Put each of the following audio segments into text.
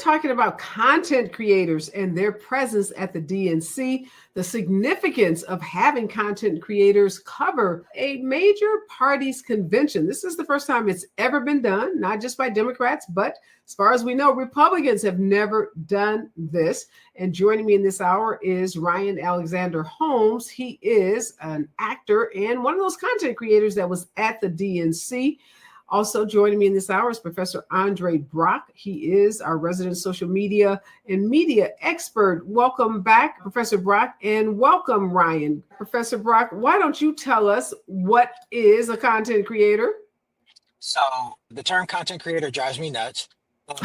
talking about content creators and their presence at the DNC, the significance of having content creators cover a major party's convention. This is the first time it's ever been done, not just by Democrats, but as far as we know, Republicans have never done this. And joining me in this hour is Ryan Alexander Holmes. He is an actor and one of those content creators that was at the DNC. Also joining me in this hour is Professor André Brock. He is our resident social media and media expert. Welcome back, Professor Brock, and welcome, Ryan. Professor Brock, why don't you tell us what is a content creator? So the term content creator drives me nuts.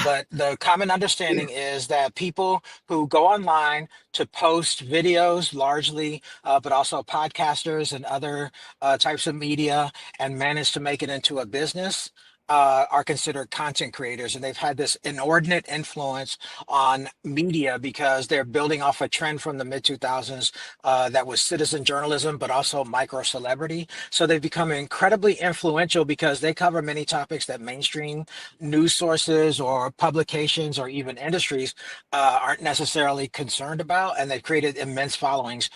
But the common understanding is that people who go online to post videos largely, but also podcasters and other types of media and manage to make it into a business are considered content creators. And they've had this inordinate influence on media because they're building off a trend from the mid 2000s that was citizen journalism, but also micro celebrity. So they've become incredibly influential because they cover many topics that mainstream news sources or publications or even industries aren't necessarily concerned about. And they've created immense followings.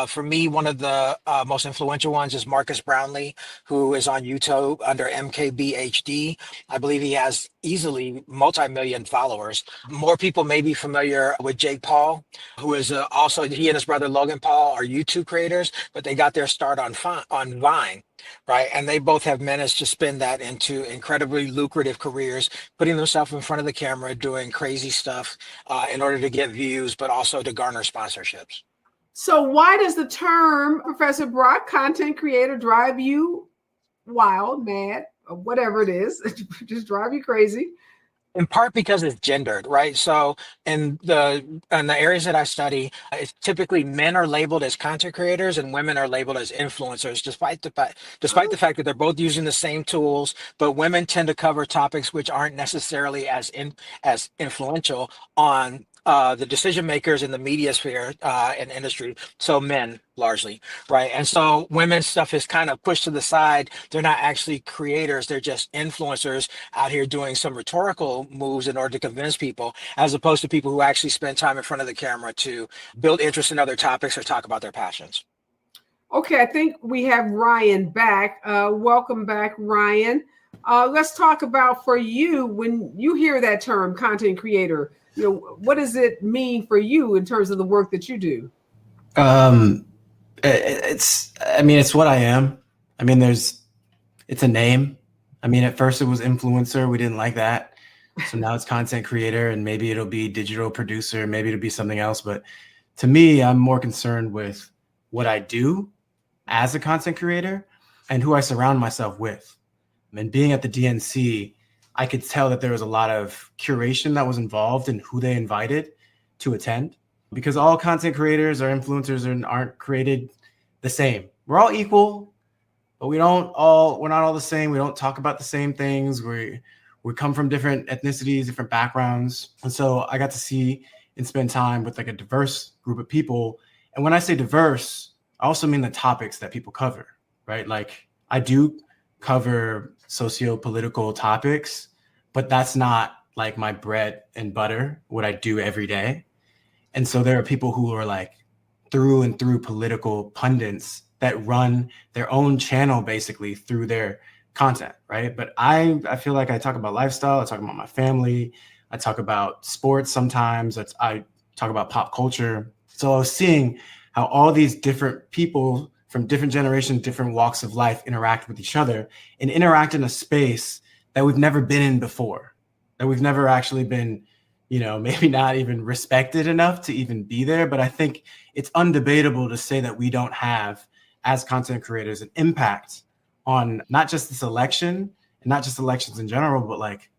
For me, one of the most influential ones is Marcus Brownlee, who is on YouTube under MKBHD. I believe he has easily multi-million followers. More people may be familiar with Jake Paul, who is also, he and his brother Logan Paul are YouTube creators, but they got their start on Vine. Right. And they both have managed to spin that into incredibly lucrative careers, putting themselves in front of the camera, doing crazy stuff in order to get views, but also to garner sponsorships. So why does the term, Professor Brock, content creator, drive you wild, mad, or whatever it is, just drive you crazy? In part because it's gendered, right? So in the areas that I study, it's typically men are labeled as content creators and women are labeled as influencers, despite the fact that they're both using the same tools, but women tend to cover topics which aren't necessarily as influential on the decision makers in the media sphere and industry. So men largely, right? And so women's stuff is kind of pushed to the side. They're not actually creators. They're just influencers out here doing some rhetorical moves in order to convince people, as opposed to people who actually spend time in front of the camera to build interest in other topics or talk about their passions. Okay, I think we have Ryan back. Welcome back, Ryan. Let's talk about, for you, when you hear that term, content creator, what does it mean for you in terms of the work that you do? It's what I am. It's a name. At first it was influencer. We didn't like that. So now it's content creator, and maybe it'll be digital producer. Maybe it'll be something else. But to me, I'm more concerned with what I do as a content creator and who I surround myself with. Being at the DNC, I could tell that there was a lot of curation that was involved in who they invited to attend, because all content creators or influencers aren't created the same. We're all equal, but we're not all the same. We don't talk about the same things. We come from different ethnicities, different backgrounds. And so I got to see and spend time with like a diverse group of people. And when I say diverse, I also mean the topics that people cover, right? Like, I do cover socio-political topics, but that's not like my bread and butter, what I do every day. And so there are people who are like through and through political pundits that run their own channel basically through their content, right? But I feel like I talk about lifestyle, I talk about my family, I talk about sports sometimes, I talk about pop culture. So I was seeing how all these different people from different generations, different walks of life interact with each other and interact in a space that we've never been in before, that we've never actually been, maybe not even respected enough to even be there. But I think it's undebatable to say that we don't have, as content creators, an impact on not just this election and not just elections in general, but like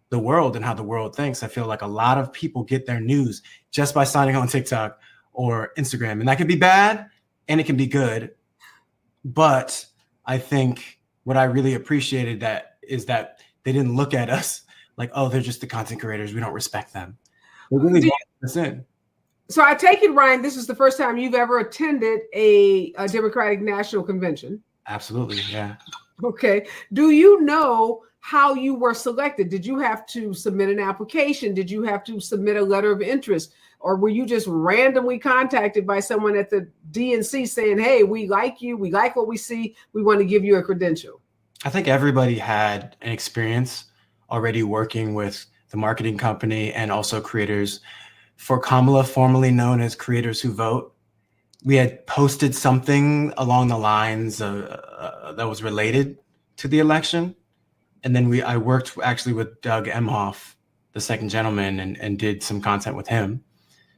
the world and how the world thinks. I feel like a lot of people get their news just by signing on TikTok or Instagram, and that can be bad and it can be good. But I think what I really appreciated is that they didn't look at us like, oh, they're just the content creators, we don't respect them. They really brought us in. So I take it, Ryan, this is the first time you've ever attended a Democratic National Convention. Absolutely, yeah. Okay. Do you know how you were selected. Did you have to submit an application? Did you have to submit a letter of interest? Or were you just randomly contacted by someone at the DNC saying, hey, we like you, we like what we see, we want to give you a credential? I think everybody had an experience already working with the marketing company and also creators. For Kamala, formerly known as Creators Who Vote, we had posted something along the lines that was related to the election. And then I worked actually with Doug Emhoff, the second gentleman, and did some content with him.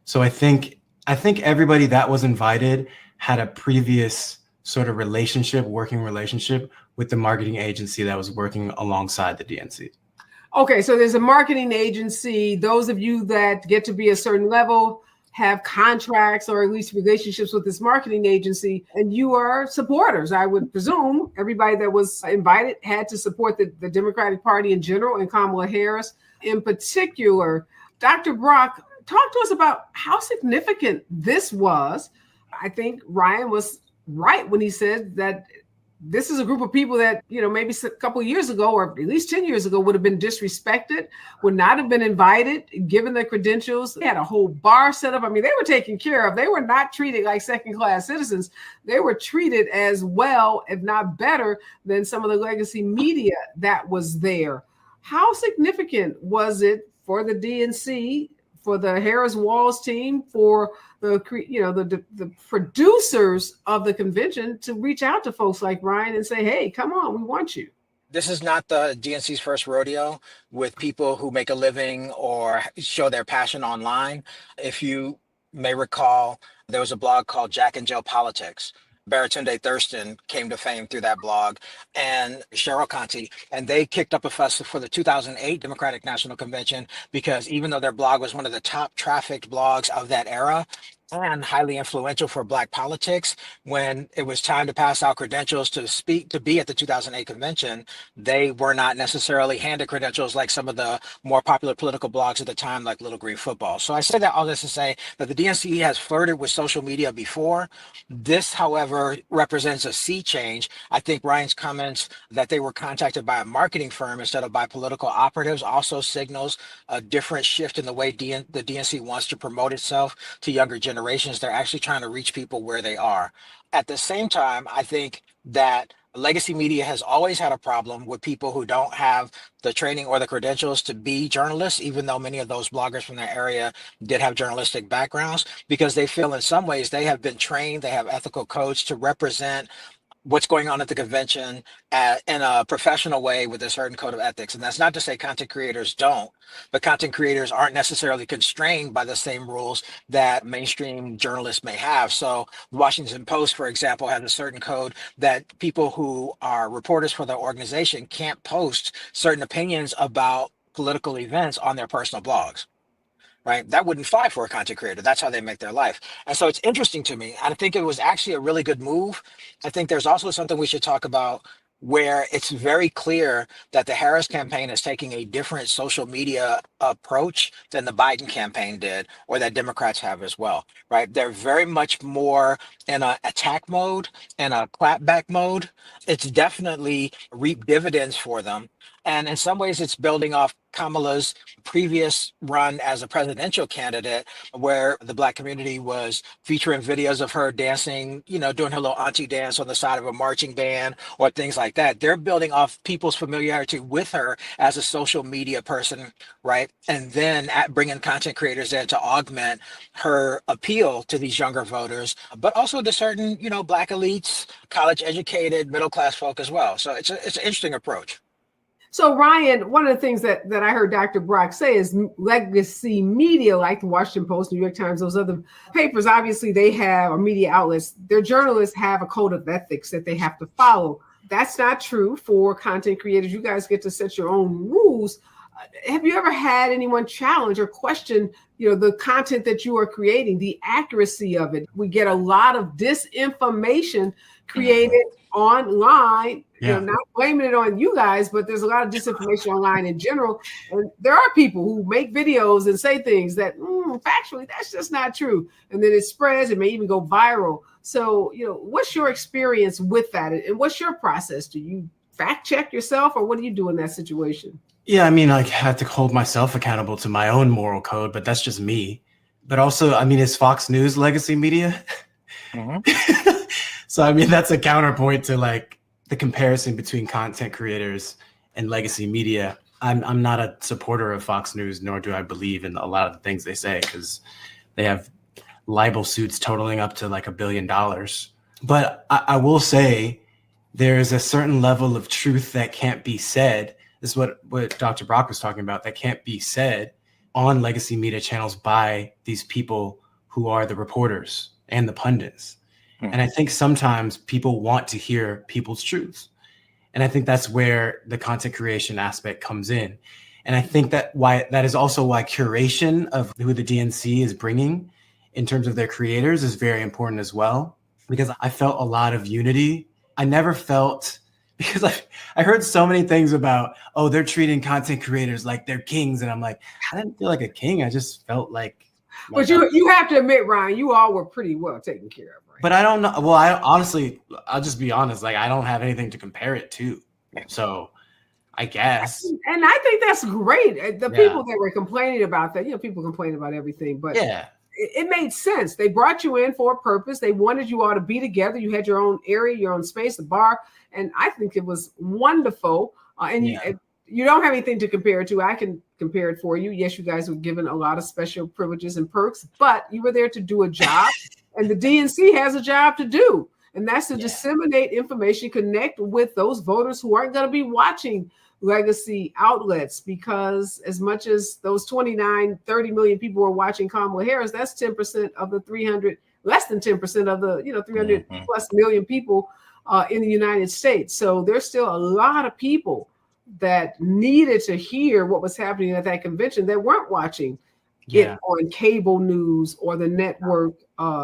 So I think everybody that was invited had a previous sort of working relationship with the marketing agency that was working alongside the DNC. Okay, so there's a marketing agency. Those of you that get to be a certain level have contracts or at least relationships with this marketing agency, and you are supporters. I would presume everybody that was invited had to support the Democratic Party in general and Kamala Harris in particular. Dr. Brock, talk to us about how significant this was. I think Ryan was right when he said that this is a group of people that, maybe a couple of years ago, or at least 10 years ago, would have been disrespected, would not have been invited, given their credentials. They had a whole bar set up. I mean, they were taken care of. They were not treated like second-class citizens. They were treated as well, if not better, than some of the legacy media that was there. How significant was it for the DNC, for the Harris-Walz team, for the producers of the convention to reach out to folks like Ryan and say, hey, come on, we want you? This is not the DNC's first rodeo with people who make a living or show their passion online. If you may recall, there was a blog called Jack and Jill Politics. Baratunde Thurston came to fame through that blog, and Cheryl Conti, and they kicked up a fuss for the 2008 Democratic National Convention because even though their blog was one of the top trafficked blogs of that era and highly influential for Black politics, when it was time to pass out credentials to be at the 2008 convention, they were not necessarily handed credentials like some of the more popular political blogs at the time, like Little Green Football. So I say that all this to say that the DNC has flirted with social media before. This, however, represents a sea change. I think Ryan's comments that they were contacted by a marketing firm instead of by political operatives also signals a different shift in the way the DNC wants to promote itself to younger generations. They're actually trying to reach people where they are. At the same time, I think that legacy media has always had a problem with people who don't have the training or the credentials to be journalists, even though many of those bloggers from that area did have journalistic backgrounds, because they feel in some ways they have been trained, they have ethical codes to represent what's going on at the convention in a professional way with a certain code of ethics. And that's not to say content creators don't, but content creators aren't necessarily constrained by the same rules that mainstream journalists may have. So the Washington Post, for example, has a certain code that people who are reporters for their organization can't post certain opinions about political events on their personal blogs. Right? That wouldn't fly for a content creator. That's how they make their life. And so it's interesting to me. I think it was actually a really good move. I think there's also something we should talk about where it's very clear that the Harris campaign is taking a different social media approach than the Biden campaign did, or that Democrats have as well, right? They're very much more in an attack mode and a clapback mode. It's definitely reaped dividends for them. And in some ways, it's building off Kamala's previous run as a presidential candidate, where the Black community was featuring videos of her dancing, doing her little auntie dance on the side of a marching band or things like that. They're building off people's familiarity with her as a social media person, right? And then bringing content creators in to augment her appeal to these younger voters, but also to certain, Black elites, college educated, middle class folk as well. So it's an interesting approach. So Ryan, one of the things that I heard Dr. Brock say is legacy media, like the Washington Post, New York Times, those other papers, obviously they have, or media outlets, their journalists have a code of ethics that they have to follow. That's not true for content creators. You guys get to set your own rules. Have you ever had anyone challenge or question, the content that you are creating, the accuracy of it? We get a lot of disinformation created online, not blaming it on you guys, but there's a lot of disinformation online in general. And there are people who make videos and say things that factually, that's just not true. And then it spreads, it may even go viral. So, what's your experience with that? And what's your process? Do you fact check yourself, or what do you do in that situation? Yeah, I mean, I have to hold myself accountable to my own moral code, but that's just me. But also, I mean, is Fox News legacy media? Mm-hmm. So, I mean, that's a counterpoint to like the comparison between content creators and legacy media. I'm not a supporter of Fox News, nor do I believe in a lot of the things they say, because they have libel suits totaling up to like $1 billion. But I will say there is a certain level of truth that can't be said. This is what Dr. Brock was talking about, that can't be said on legacy media channels by these people who are the reporters and the pundits. And I think sometimes people want to hear people's truths. And I think that's where the content creation aspect comes in. And I think that is also why curation of who the DNC is bringing in terms of their creators is very important as well, because I felt a lot of unity. I never felt, because I heard so many things about, oh, they're treating content creators like they're kings. And I'm like, I didn't feel like a king. I just felt like. But you have to admit, Ryan, you all were pretty well taken care of. Right? But I don't know. Well, I honestly, I'll just be honest. Like, I don't have anything to compare it to. So I guess. And I think that's great. The people that were complaining about that, people complain about everything, but it made sense. They brought you in for a purpose. They wanted you all to be together. You had your own area, your own space, a bar. And I think it was wonderful. You don't have anything to compare it to. I can compare it for you. Yes, you guys were given a lot of special privileges and perks, but you were there to do a job. And the DNC has a job to do. And that's to disseminate information, connect with those voters who aren't going to be watching legacy outlets, because as much as those 30 million people were watching Kamala Harris, that's 10% of the 300, less than 10% of the 300 plus million people in the United States. So there's still a lot of people that needed to hear what was happening at that convention that weren't watching it on cable news or the network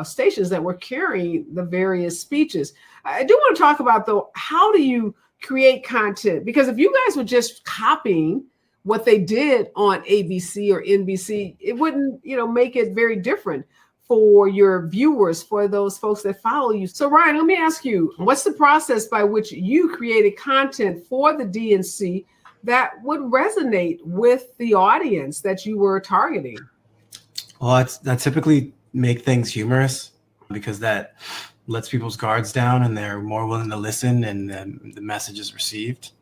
stations that were carrying the various speeches. I do want to talk about, though, how do you create content? Because if you guys were just copying what they did on ABC or NBC, it wouldn't, make it very different for your viewers, for those folks that follow you. So Ryan, let me ask you, what's the process by which you created content for the DNC that would resonate with the audience that you were targeting? Well, I typically make things humorous, because that lets people's guards down and they're more willing to listen, and then the message is received.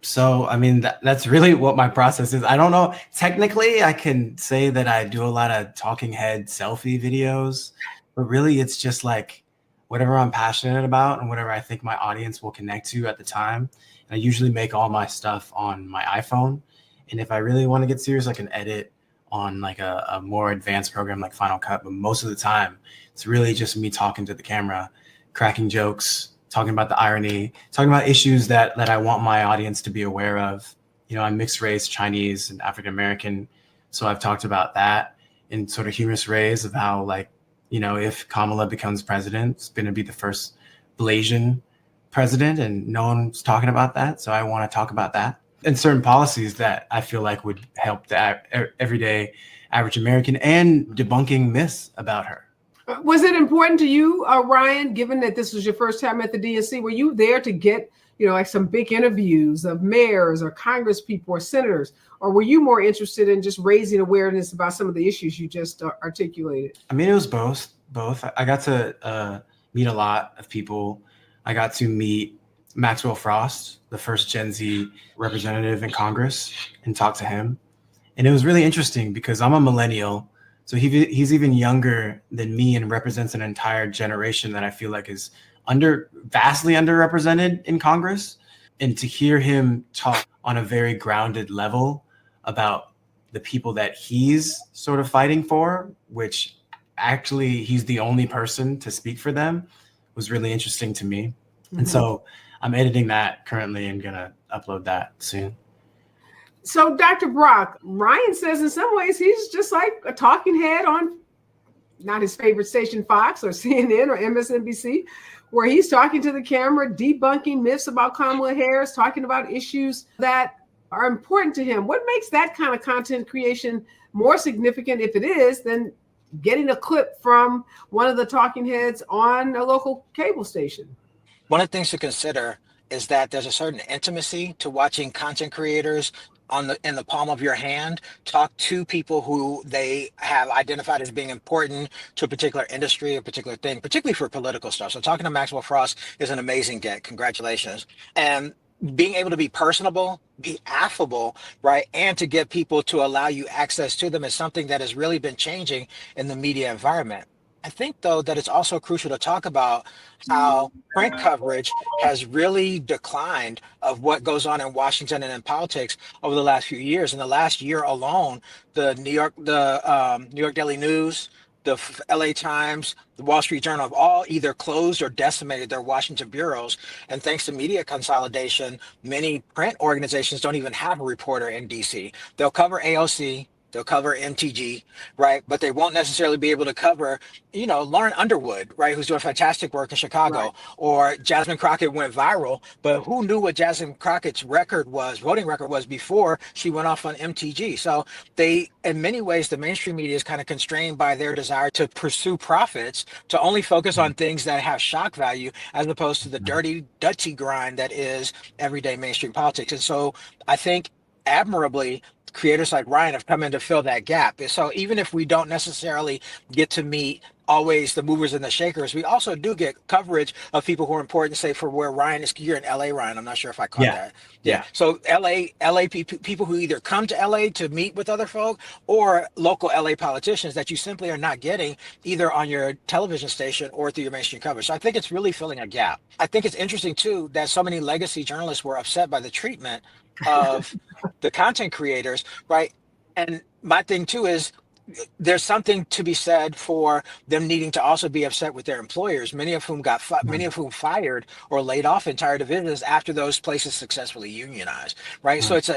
So, I mean, that's really what my process is. I don't know. Technically, I can say that I do a lot of talking head selfie videos, but really it's just like whatever I'm passionate about and whatever I think my audience will connect to at the time. And I usually make all my stuff on my iPhone. And if I really want to get serious, I can edit on like a more advanced program like Final Cut. But most of the time, it's really just me talking to the camera, cracking jokes, talking about the irony, talking about issues that I want my audience to be aware of. I'm mixed race, Chinese and African-American. So I've talked about that in sort of humorous ways of how, like, if Kamala becomes president, it's going to be the first Blasian president, and no one's talking about that. So I want to talk about that and certain policies that I feel like would help the everyday average American, and debunking myths about her. Was it important to you, Ryan, given that this was your first time at the DNC? Were you there to get, like some big interviews of mayors or Congress people or senators, or were you more interested in just raising awareness about some of the issues you just articulated? I mean, it was both. I got to meet a lot of people. I got to meet Maxwell Frost, the first Gen Z representative in Congress, and talk to him. And it was really interesting because I'm a millennial. So he's even younger than me and represents an entire generation that I feel like is vastly underrepresented in Congress. And to hear him talk on a very grounded level about the people that he's sort of fighting for, which actually he's the only person to speak for them, was really interesting to me. Mm-hmm. And so I'm editing that currently and gonna upload that soon. So, Dr. Brock, Ryan says in some ways he's just like a talking head on not his favorite station, Fox or CNN or MSNBC, where he's talking to the camera, debunking myths about Kamala Harris, talking about issues that are important to him. What makes that kind of content creation more significant, if it is, than getting a clip from one of the talking heads on a local cable station? One of the things to consider is that there's a certain intimacy to watching content creators in the palm of your hand talk to people who they have identified as being important to a particular industry, a particular thing, particularly for political stuff. So talking to Maxwell Frost is an amazing get. Congratulations. And being able to be personable, be affable, right? And to get people to allow you access to them is something that has really been changing in the media environment. I think, though, that it's also crucial to talk about how print coverage has really declined of what goes on in Washington and in politics over the last few years. In the last year alone, the New York Daily News, the LA Times, the Wall Street Journal have all either closed or decimated their Washington bureaus. And thanks to media consolidation, many print organizations don't even have a reporter in DC. They'll cover AOC, they'll cover MTG, right? But they won't necessarily be able to cover, Lauren Underwood, right? Who's doing fantastic work in Chicago, right. Or Jasmine Crockett went viral, but who knew what Jasmine Crockett's voting record was before she went off on MTG? So in many ways, the mainstream media is kind of constrained by their desire to pursue profits, to only focus on things that have shock value, as opposed to the dirty grind that is everyday mainstream politics. And so I think admirably, creators like Ryan have come in to fill that gap. So even if we don't necessarily get to meet always the movers and the shakers, we also do get coverage of people who are important, say for where Ryan is. You're in LA, Ryan. I'm not sure if I caught that. Yeah. So LA people who either come to LA to meet with other folk or local LA politicians that you simply are not getting either on your television station or through your mainstream coverage. So I think it's really filling a gap. I think it's interesting too that so many legacy journalists were upset by the treatment of the content creators, right? And my thing too is there's something to be said for them needing to also be upset with their employers, many of whom fired or laid off entire divisions after those places successfully unionized, right? So it's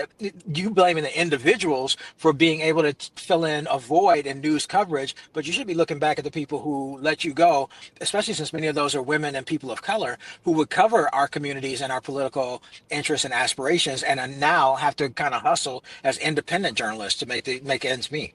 you blaming the individuals for being able to fill in a void in news coverage, but you should be looking back at the people who let you go, especially since many of those are women and people of color who would cover our communities and our political interests and aspirations, and now have to kind of hustle as independent journalists to make ends meet.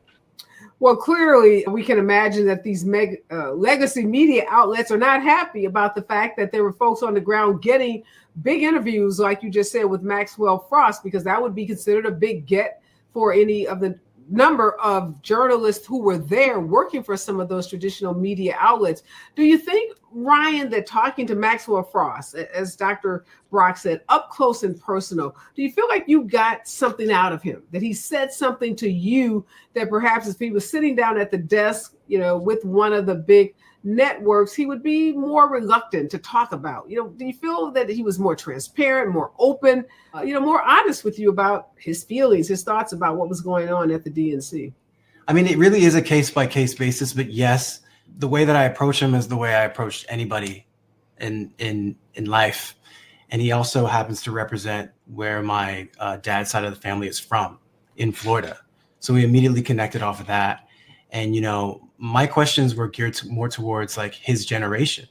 Well, clearly, we can imagine that these legacy media outlets are not happy about the fact that there were folks on the ground getting big interviews, like you just said, with Maxwell Frost, because that would be considered a big get for any of the number of journalists who were there working for some of those traditional media outlets. Do you think, Ryan, that talking to Maxwell Frost, as Dr. Brock said, up close and personal, do you feel like you got something out of him, that he said something to you that perhaps if he was sitting down at the desk, with one of the big networks, he would be more reluctant to talk about? Do you feel that he was more transparent, more open, more honest with you about his feelings, his thoughts about what was going on at the DNC? I mean, it really is a case-by-case basis, but yes, the way that I approach him is the way I approached anybody in life. And he also happens to represent where my dad's side of the family is from, in Florida. So we immediately connected off of that. And, my questions were geared more towards like his generation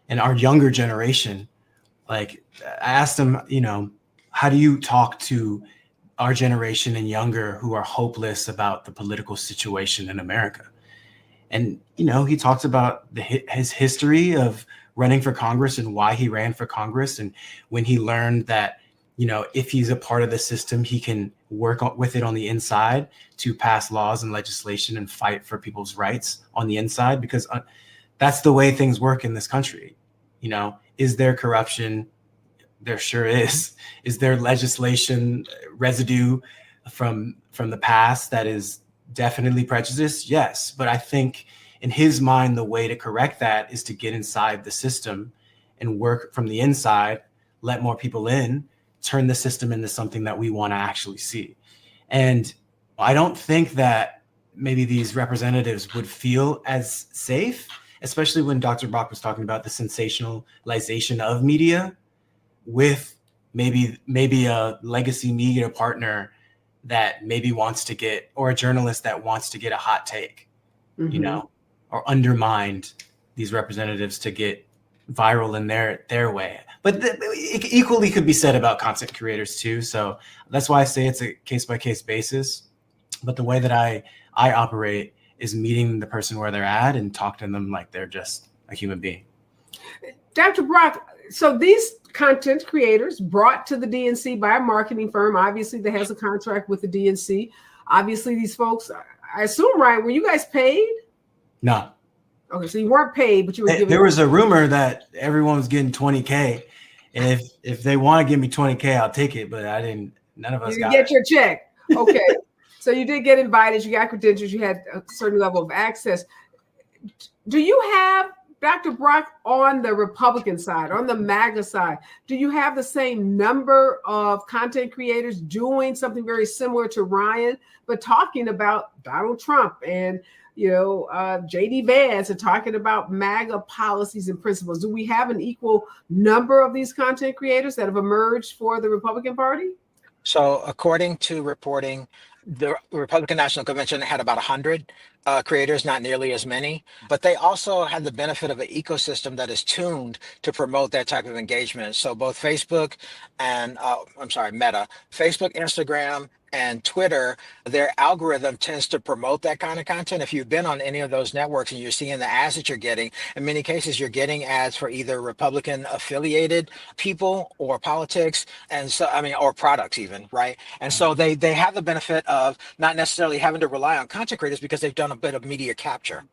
and our younger generation. Like I asked him, how do you talk to our generation and younger who are hopeless about the political situation in America? And, he talks about his history of running for Congress and why he ran for Congress. And when he learned that, if he's a part of the system, he can work with it on the inside to pass laws and legislation and fight for people's rights on the inside, because that's the way things work in this country. Is there corruption? There sure is. Is there legislation residue from the past that is definitely prejudiced? Yes. But I think in his mind, the way to correct that is to get inside the system and work from the inside, let more people in, turn the system into something that we want to actually see. And I don't think that maybe these representatives would feel as safe, especially when Dr. Brock was talking about the sensationalization of media with maybe a legacy media partner that maybe wants to get, or a journalist that wants to get a hot take, or undermined these representatives to get viral in their way. But it equally could be said about content creators too. So that's why I say it's a case-by-case basis. But the way that I operate is meeting the person where they're at and talk to them like they're just a human being. Dr. Brock, so these content creators brought to the DNC by a marketing firm, obviously that has a contract with the DNC. Obviously, these folks, I assume, Ryan, were you guys paid? No. Okay, so you weren't paid, but you were given. There was a rumor that everyone was getting 20K. And if they want to give me 20K, I'll take it. But I didn't. None of us you got get it. your check. Okay. So you did get invited. You got credentials. You had a certain level of access. Do you have Dr. Brock on the Republican side, on the MAGA side? Do you have the same number of content creators doing something very similar to Ryan, but talking about Donald Trump and JD Vance and talking about MAGA policies and principles? Do we have an equal number of these content creators that have emerged for the Republican Party? So according to reporting, the Republican National Convention had about 100 creators, not nearly as many, but they also had the benefit of an ecosystem that is tuned to promote that type of engagement. So both Facebook and, Meta, Facebook, Instagram, and Twitter, their algorithm tends to promote that kind of content. If you've been on any of those networks and you're seeing the ads that you're getting, in many cases, you're getting ads for either Republican affiliated people or politics, and so, or products even, right? And so they have the benefit of not necessarily having to rely on content creators because they've done a bit of media capture.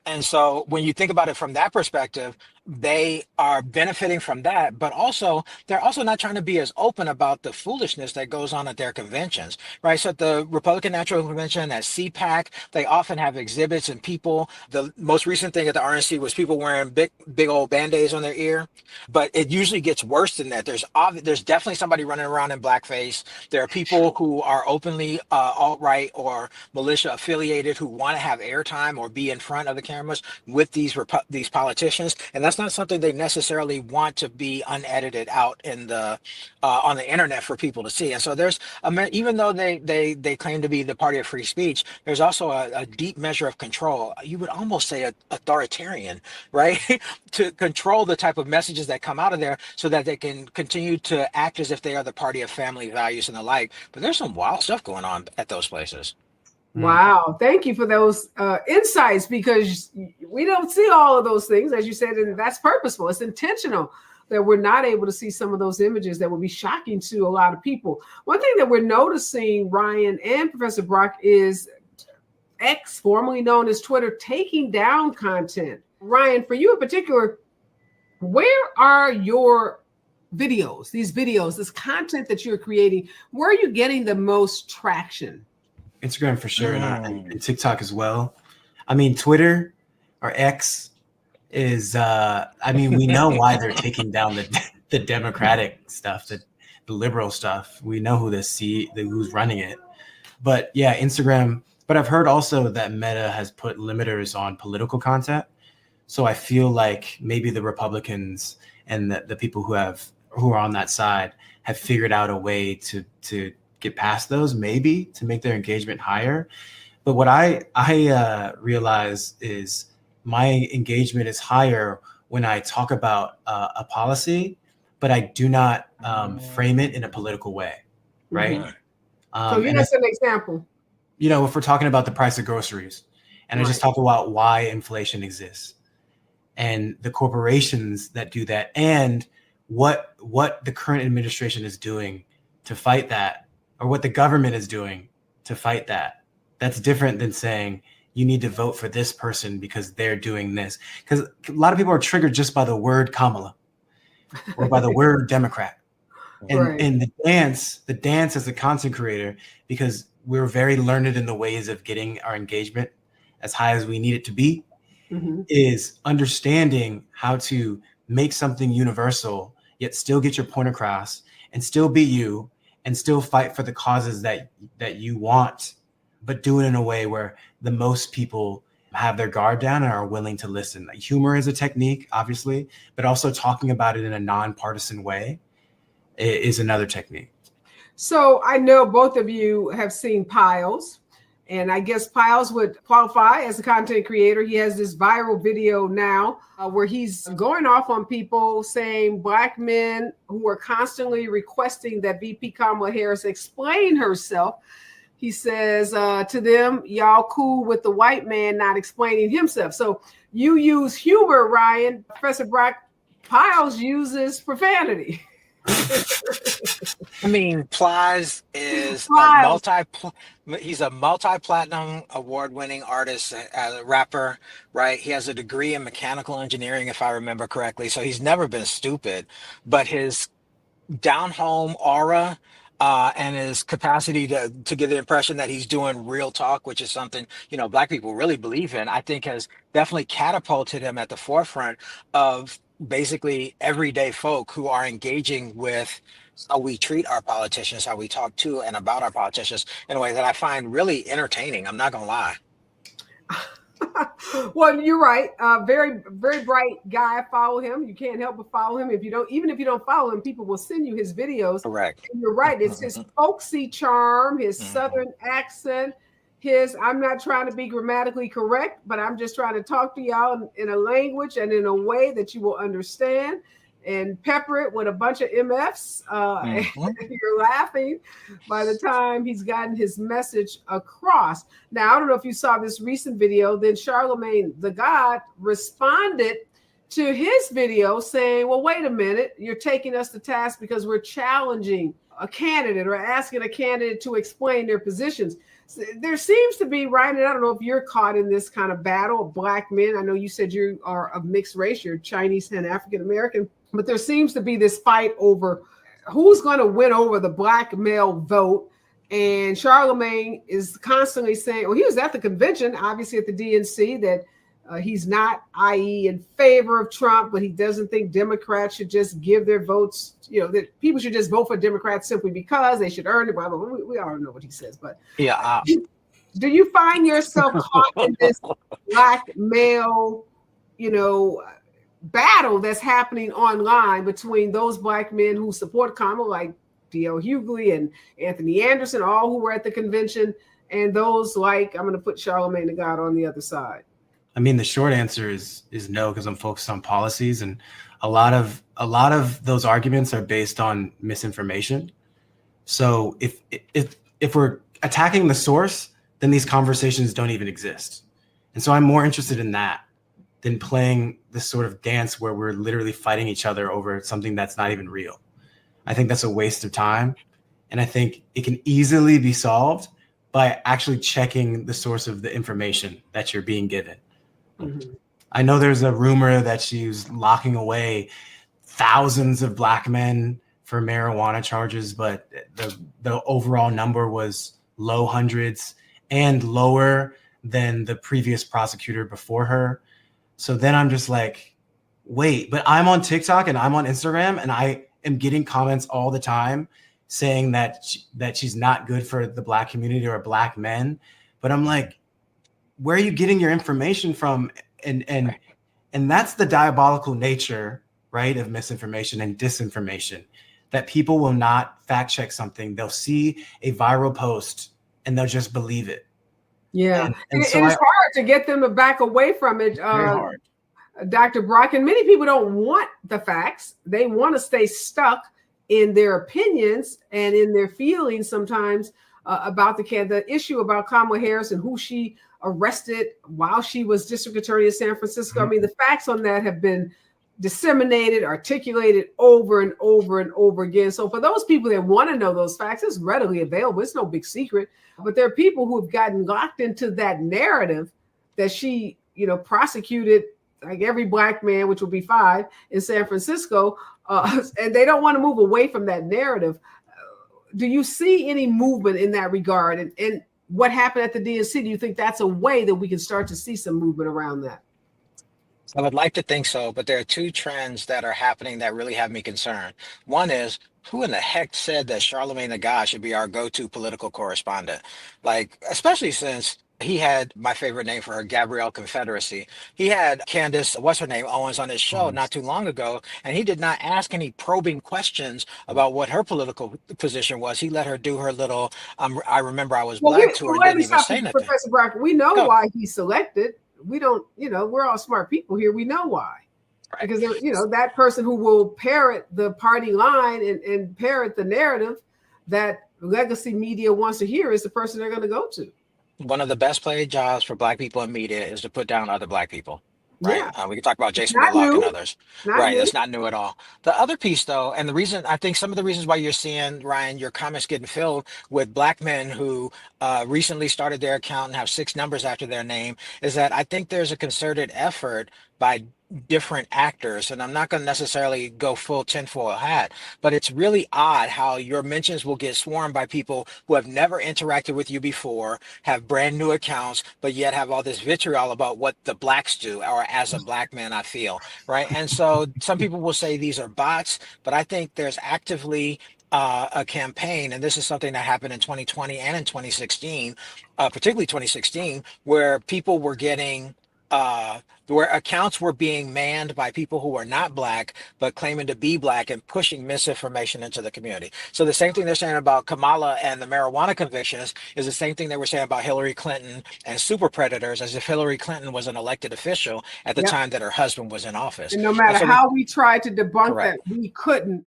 And so when you think about it from that perspective, they are benefiting from that, but also they're also not trying to be as open about the foolishness that goes on at their conventions, right? So at the Republican National Convention, at CPAC, they often have exhibits and people. The most recent thing at the RNC was people wearing big old Band-Aids on their ear, but it usually gets worse than that. There's definitely somebody running around in blackface. There are people who are openly alt-right or militia affiliated who want to have airtime or be in front of the cameras with these politicians, and that's not something they necessarily want to be unedited out in the on the internet for people to see. And so there's even though they claim to be the party of free speech, there's also a deep measure of control. You would almost say authoritarian, right? To control the type of messages that come out of there so that they can continue to act as if they are the party of family values and the like. But there's some wild stuff going on at those places. Wow. Thank you for those insights, because we don't see all of those things, as you said, and that's purposeful. It's intentional that we're not able to see some of those images that will be shocking to a lot of people. One thing that we're noticing, Ryan and Professor Brock, is X, formerly known as Twitter, taking down content. Ryan, for you in particular, where are your videos, this content that you're creating, where are you getting the most traction? Instagram for sure, and TikTok as well. Twitter or X is, we know why they're taking down the Democratic stuff, the liberal stuff. We know who's running it. But yeah, Instagram. But I've heard also that Meta has put limiters on political content. So I feel like maybe the Republicans and the people who are on that side have figured out a way to get past those, maybe to make their engagement higher. But what I realize is my engagement is higher when I talk about a policy, but I do not frame it in a political way, right? Mm-hmm. So give us an example. If we're talking about the price of groceries, and I just talk about why inflation exists and the corporations that do that, and what the current administration is doing to fight that, or what the government is doing to fight that. That's different than saying you need to vote for this person because they're doing this. Because a lot of people are triggered just by the word Kamala or by the word Democrat. And the dance as a content creator, because we're very learned in the ways of getting our engagement as high as we need it to be, is understanding how to make something universal, yet still get your point across and still be you, and still fight for the causes that you want, but do it in a way where the most people have their guard down and are willing to listen. Like, humor is a technique, obviously, but also talking about it in a nonpartisan way is another technique. So I know both of you have seen Piles, and I guess Piles would qualify as a content creator. He has this viral video now where he's going off on people, saying Black men who are constantly requesting that VP Kamala Harris explain herself. He says to them, y'all cool with the white man not explaining himself. So you use humor, Ryan. Professor Brock, Piles uses profanity. I mean, Plies is Plies. he's a multi-platinum award-winning artist, a rapper, right? He has a degree in mechanical engineering, if I remember correctly. So he's never been stupid, but his down home aura and his capacity to give the impression that he's doing real talk, which is something, Black people really believe in, I think has definitely catapulted him at the forefront of basically everyday folk who are engaging with how we treat our politicians, how we talk to and about our politicians in a way that I find really entertaining. I'm not gonna lie. Well, you're right. Very, very bright guy. Follow him. You can't help but follow him. Even if you don't follow him, people will send you his videos. Correct. And you're right. It's his folksy charm, his Southern accent, I'm not trying to be grammatically correct, but I'm just trying to talk to y'all in a language and in a way that you will understand, and pepper it with a bunch of MFs. And you're laughing by the time he's gotten his message across. Now, I don't know if you saw this recent video. Then Charlemagne the God responded to his video saying, well, wait a minute, you're taking us to task because we're challenging a candidate or asking a candidate to explain their positions. So there seems to be, right, and I don't know if you're caught in this kind of battle of Black men. I know you said you are of mixed race, you're Chinese and African American, but there seems to be this fight over who's going to win over the Black male vote. And Charlemagne is constantly saying, well, he was at the convention, obviously at the DNC, that he's not, i.e., in favor of Trump, but he doesn't think Democrats should just give their votes, that people should just vote for Democrats simply because they should earn it. Blah, blah, blah. We all know what he says. But yeah, do you find yourself caught in this Black male, battle that's happening online between those Black men who support Kamala, like D.L. Hughley and Anthony Anderson, all who were at the convention, and those like, I'm going to put Charlemagne the God on the other side? I mean, the short answer is no, because I'm focused on policies, and a lot of those arguments are based on misinformation. So if we're attacking the source, then these conversations don't even exist. And so I'm more interested in that than playing this sort of dance where we're literally fighting each other over something that's not even real. I think that's a waste of time. And I think it can easily be solved by actually checking the source of the information that you're being given. Mm-hmm. I know there's a rumor that she's locking away thousands of Black men for marijuana charges, but the overall number was low hundreds and lower than the previous prosecutor before her. So then I'm just like, wait, but I'm on TikTok and I'm on Instagram and I am getting comments all the time saying that she's not good for the Black community or Black men. But I'm like, where are you getting your information from? And that's the diabolical nature, right, of misinformation and disinformation, that people will not fact check something. They'll see a viral post and they'll just believe it. Yeah. And so it's hard to get them to back away from it. Very hard. Dr. Brock, and many people don't want the facts. They want to stay stuck in their opinions and in their feelings sometimes about the issue about Kamala Harris and who she arrested while she was district attorney of San Francisco. I mean, the facts on that have been disseminated, articulated over and over and over again. So for those people that want to know those facts, it's readily available. It's no big secret. But there are people who have gotten locked into that narrative that she, prosecuted like every Black man, which will be 5 in San Francisco, and they don't want to move away from that narrative. Do you see any movement in that regard? And what happened at the DNC? Do you think that's a way that we can start to see some movement around that? I would like to think so, but there are 2 trends that are happening that really have me concerned. One is, who in the heck said that Charlemagne the God should be our go-to political correspondent? Like, especially since he had my favorite name for her, Gabrielle Confederacy. He had Candace, what's her name, Owens on his show not too long ago, and he did not ask any probing questions about what her political position was. He let her do her little, I remember I was Black tour and didn't even say nothing. Professor Brock, we know why he selected. We don't, we're all smart people here. We know why. Right. Because, that person who will parrot the party line and parrot the narrative that legacy media wants to hear is the person they're going to go to. One of the best paid jobs for Black people in media is to put down other Black people. right? Yeah, We can talk about Jason not Whitlock and new. others. Not Right, new. that's not new at all. The other piece, though, and the reason I think some of the reasons why you're seeing, Ryan, your comments getting filled with black men who recently started their account and have six numbers after their name is that I think there's a concerted effort by different actors, and I'm not going to necessarily go full tinfoil hat, but it's really odd how your mentions will get swarmed by people who have never interacted with you before, have brand new accounts, but yet have all this vitriol about what the blacks do, or as a black man, I feel, right? And so some people will say these are bots, but I think there's actively a campaign, and this is something that happened in 2020 and in 2016, particularly 2016, where people were getting where accounts were being manned by people who are not black but claiming to be black and pushing misinformation into the community. So the same thing they're saying about Kamala and the marijuana convictions is the same thing they were saying about Hillary Clinton and super predators, as if Hillary Clinton was an elected official at the Yep. time that her husband was in office. And no And matter so we how we tried to debunk correct. that, we couldn't